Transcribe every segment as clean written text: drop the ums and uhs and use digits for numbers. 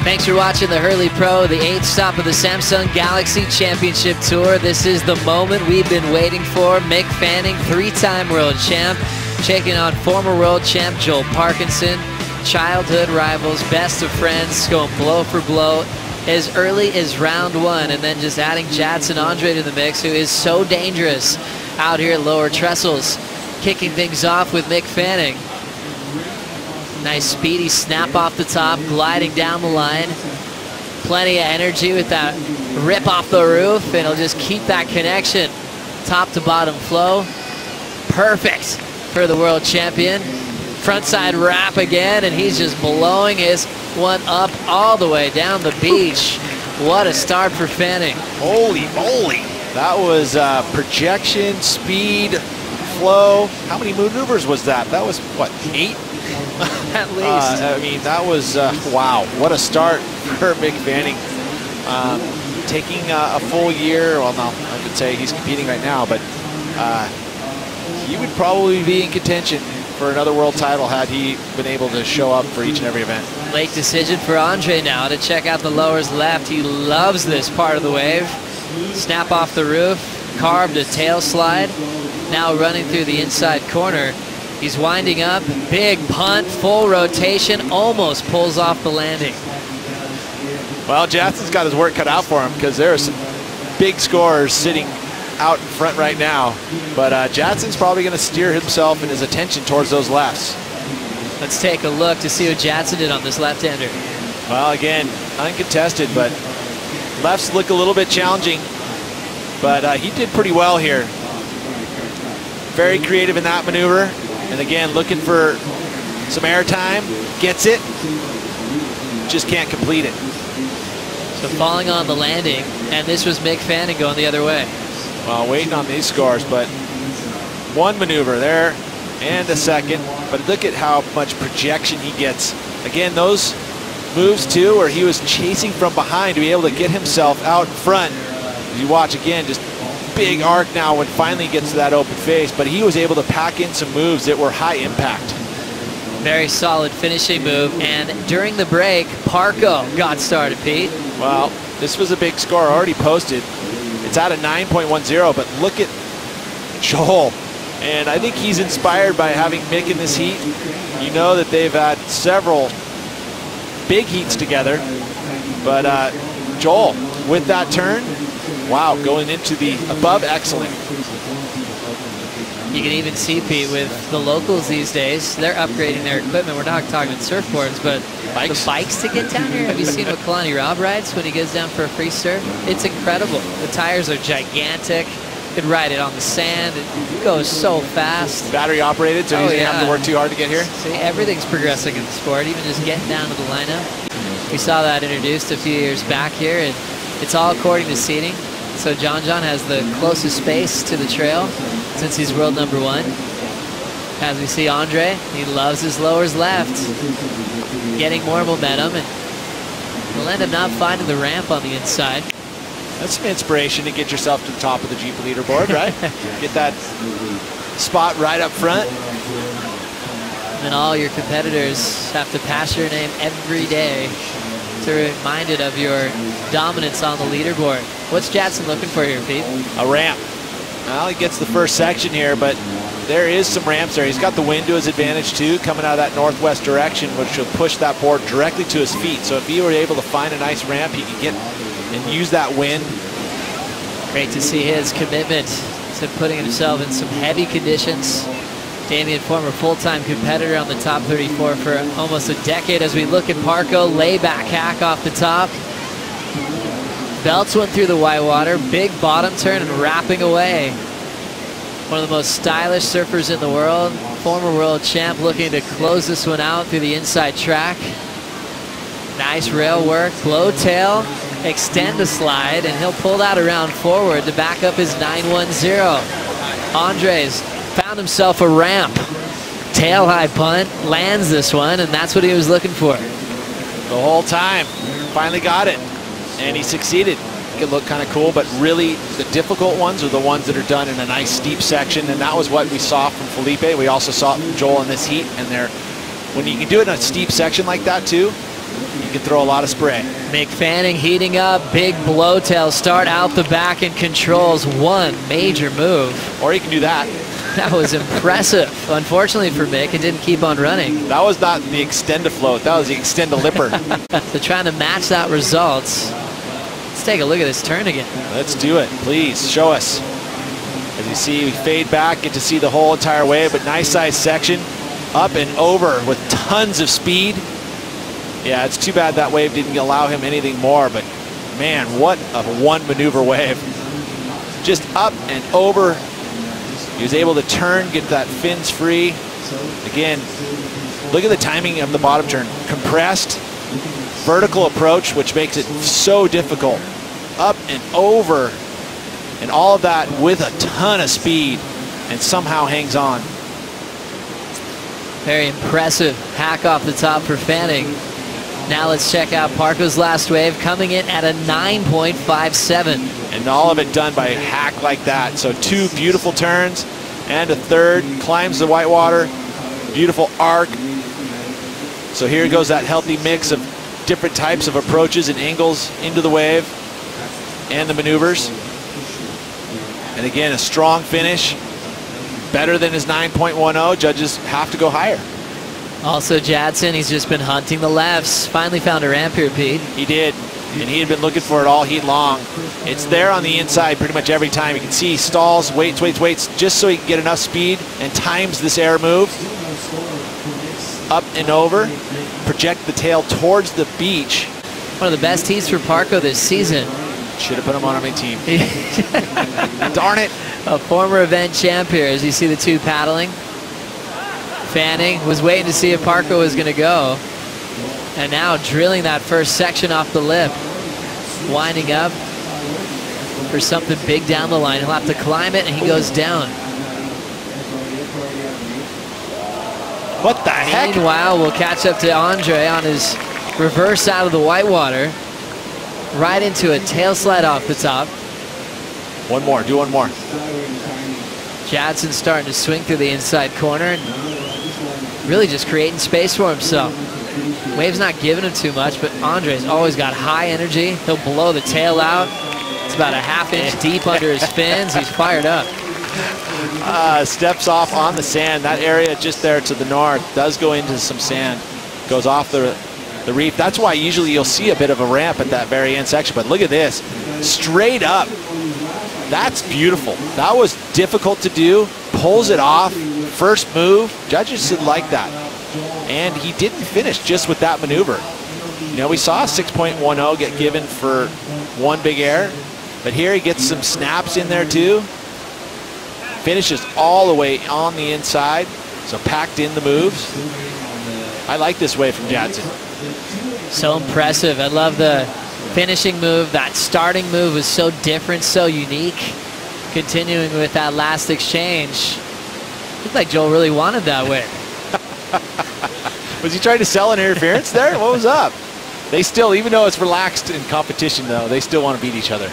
Thanks for watching the Hurley Pro, the 8th stop of the Samsung Galaxy Championship Tour. This is the moment we've been waiting for. Mick Fanning, 3-time world champ, taking on former world champ Joel Parkinson. Childhood rivals, best of friends, going blow for blow as early as round 1, and then just adding Jadson Andre to the mix, who is so dangerous out here at lower Trestles. Kicking things off with Mick Fanning. Nice speedy snap off the top, gliding down the line. Plenty of energy with that rip off the roof, and he'll just keep that connection. Top to bottom flow. Perfect for the world champion. Frontside wrap again, and he's just blowing his one up all the way down the beach. What a start for Fanning. Holy moly. That was projection, speed, flow. How many maneuvers was that? That was, what, 8? At least. I mean, that was, wow, what a start for Mick Fanning. Taking a full year, well, no, I could say he's competing right now, but he would probably be in contention for another world title had he been able to show up for each and every event. Late decision for Andre now to check out the lowers left. He loves this part of the wave. Snap off the roof, carved a tail slide. Now running through the inside corner. He's winding up, big punt, full rotation, almost pulls off the landing. Well, Jadson's got his work cut out for him because there are some big scorers sitting out in front right now. But Jadson's probably going to steer himself and his attention towards those lefts. Let's take a look to see what Jadson did on this left-hander. Well, again, uncontested, but lefts look a little bit challenging. But he did pretty well here. Very creative in that maneuver. And again, looking for some air time, gets it, just can't complete it. So falling on the landing, and this was Mick Fanning going the other way. Well, waiting on these scores, but one maneuver there and a second, but look at how much projection he gets. Again, those moves too, where he was chasing from behind to be able to get himself out in front. As you watch again, just big arc now when finally gets to that open face, but he was able to pack in some moves that were high impact. Very solid finishing move, and during the break, Parko got started, Pete. Well, this was a big score already posted. It's at a 9.10, but look at Joel. And I think he's inspired by having Mick in this heat. You know that they've had several big heats together, but Joel, with that turn, wow, going into the above excellent. You can even see, Pete, with the locals these days, they're upgrading their equipment. We're not talking surfboards, but the bikes to get down here. Have you seen what Kalani Rob rides when he goes down for a free surf? It's incredible. The tires are gigantic. You can ride it on the sand. It goes so fast. Battery operated, so you don't have to work too hard to get here. See, everything's progressing in the sport, even just getting down to the lineup. We saw that introduced a few years back here, and it's all according to seating. So John has the closest space to the trail since he's world #1. As we see Andre, he loves his lowers left, getting more momentum, and he'll end up not finding the ramp on the inside. That's some inspiration to get yourself to the top of the Jeep leaderboard, right? Get that spot right up front. And all your competitors have to pass your name every day to be reminded of your dominance on the leaderboard. What's Jadson looking for here, Pete? A ramp. Well, he gets the first section here, but there is some ramps there. He's got the wind to his advantage too, coming out of that northwest direction, which will push that board directly to his feet. So if he were able to find a nice ramp, he could get and use that wind. Great to see his commitment to putting himself in some heavy conditions. Damien, former full-time competitor on the top 34 for almost a decade. As we look at Parko, layback hack off the top. Belts one through the white water, big bottom turn and wrapping away. One of the most stylish surfers in the world, former world champ, looking to close this one out through the inside track. Nice rail work, blow tail, extend the slide, and he'll pull that around forward to back up his 910. Andres found himself a ramp. Tail high punt, lands this one, and that's what he was looking for. The whole time, finally got it. And he succeeded. It could look kind of cool, but really the difficult ones are the ones that are done in a nice steep section, and that was what we saw from Felipe. We also saw it from Joel in this heat, and when you can do it in a steep section like that too, You can throw a lot of spray. Mick Fanning heating up, big blowtail start out the back and controls one major move. Or you can do that. That was impressive. Unfortunately for Mick, it didn't keep on running. That was not the extend-a-float. That was the extend-a-lipper. So trying to match that result. Let's take a look at this turn again. Let's do it. Please, show us. As you see, we fade back, get to see the whole entire wave, but nice size section. Up and over with tons of speed. Yeah, it's too bad that wave didn't allow him anything more, but man, what a one maneuver wave. Just up and over. He was able to turn, get that fins free. Again, look at the timing of the bottom turn. Compressed, vertical approach, which makes it so difficult. Up and over, and all of that with a ton of speed, and somehow hangs on. Very impressive hack off the top for Fanning. Now let's check out Parko's last wave, coming in at a 9.57. And all of it done by a hack like that. So 2 beautiful turns and a third, climbs the whitewater, beautiful arc. So here goes that healthy mix of different types of approaches and angles into the wave and the maneuvers. And again, a strong finish, better than his 9.10. Judges have to go higher. Also Jadson, he's just been hunting the lefts. Finally found a ramp here, Pete. He did. And he had been looking for it all heat long. It's there on the inside pretty much every time. You can see he stalls, waits, just so he can get enough speed and times this air move. Up and over. Project the tail towards the beach. One of the best heats for Parko this season. Should have put him on my team. Darn it. A former event champ here as you see the two paddling. Fanning was waiting to see if Parko was going to go. And now drilling that first section off the lip. Winding up for something big down the line. He'll have to climb it and he goes down. What the heck? Meanwhile, we'll catch up to Andre on his reverse out of the whitewater. Right into a tail slide off the top. One more, do one more. Jadson starting to swing through the inside corner and really just creating space for himself. Wave's not giving him too much, but Andre's always got high energy. He'll blow the tail out. It's about a half-inch deep under his fins. He's fired up. Steps off on the sand. That area just there to the north does go into some sand. Goes off the reef. That's why usually you'll see a bit of a ramp at that very end section. But look at this. Straight up. That's beautiful. That was difficult to do. Pulls it off. First move. Judges should like that. And he didn't finish just with that maneuver. You know, we saw a 6.10 get given for one big air. But here he gets some snaps in there too. Finishes all the way on the inside. So packed in the moves. I like this wave from Jadson. So impressive. I love the finishing move. That starting move was so different, so unique. Continuing with that last exchange. Looked like Joel really wanted that wave. Was he trying to sell an interference there? What was up? They still, even though it's relaxed in competition though, they still want to beat each other.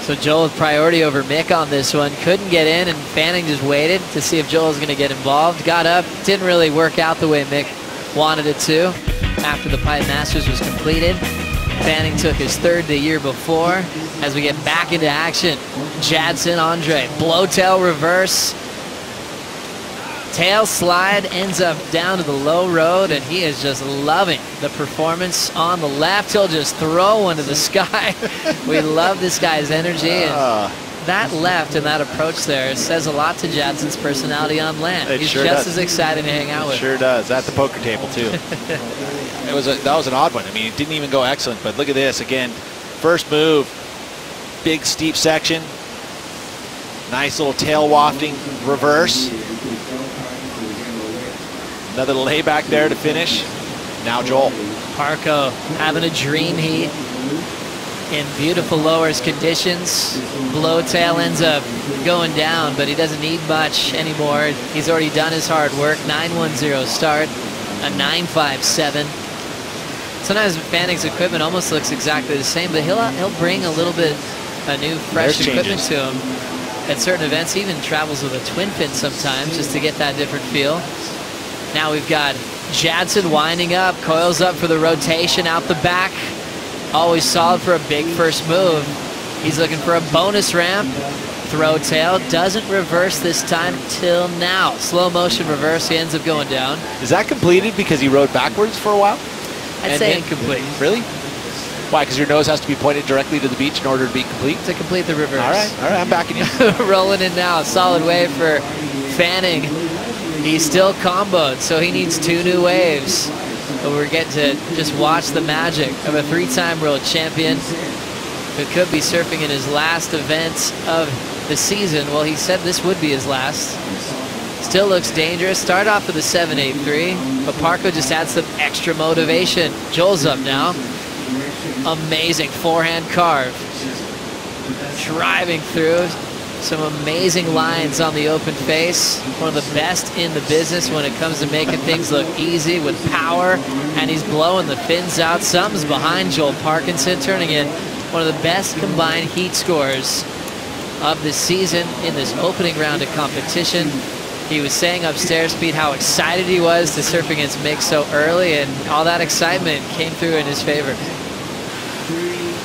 So Joel with priority over Mick on this one. Couldn't get in, and Fanning just waited to see if Joel was going to get involved. Got up, didn't really work out the way Mick wanted it to. After the Pipe Masters was completed, Fanning took his third the year before. As we get back into action, Jadson, Andre, blowtail reverse. Tail slide ends up down to the low road, and he is just loving the performance on the left. He'll just throw one to the sky. We love this guy's energy, and that left and that approach there says a lot to Jadson's personality on land. He's sure just does. as excited to hang out with. Sure does. At the poker table too. That was an odd one. I mean, it didn't even go excellent, but look at this again. First move, big steep section, nice little tail wafting reverse. Another layback there to finish. Now Joel. Parko having a dream heat in beautiful lowers conditions. Blowtail ends up going down, but he doesn't need much anymore. He's already done his hard work. 9.10 start, a 9.57. Sometimes Fanning's equipment almost looks exactly the same, but he'll bring a little bit of new, fresh equipment to him. At certain events, he even travels with a twin fin sometimes just to get that different feel. Now we've got Jadson winding up, coils up for the rotation out the back. Always solid for a big first move. He's looking for a bonus ramp. Throw tail, doesn't reverse this time till now. Slow motion reverse, he ends up going down. Is that completed because he rode backwards for a while? I'd say incomplete. Really? Why? Because your nose has to be pointed directly to the beach in order to be complete? To complete the reverse. All right, I'm backing you. Rolling in now, solid wave for Fanning. He's still comboed, so he needs 2 new waves. But we're getting to just watch the magic of a 3-time world champion who could be surfing in his last event of the season. Well, he said this would be his last. Still looks dangerous. Start off with a 7.83, but Parko just adds some extra motivation. Joel's up now. Amazing forehand carve. Driving through. Some amazing lines on the open face. One of the best in the business when it comes to making things look easy with power. And he's blowing the fins out. Something's behind Joel Parkinson, turning in one of the best combined heat scores of the season in this opening round of competition. He was saying upstairs, Pete, how excited he was to surf against Mick so early, and all that excitement came through in his favor.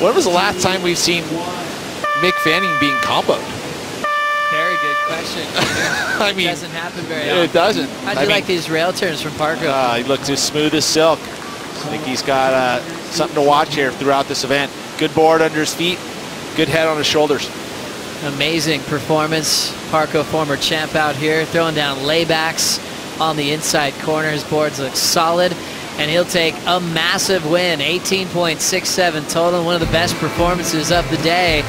When was the last time we've seen Mick Fanning being comboed? Very good question. I mean, it doesn't happen very often. It doesn't. How'd you like these rail turns from Parko? He looks as smooth as silk. I think he's got something to watch here throughout this event. Good board under his feet, good head on his shoulders. Amazing performance. Parko, former champ out here, throwing down laybacks on the inside corner. His boards look solid, and he'll take a massive win. 18.67 total, one of the best performances of the day.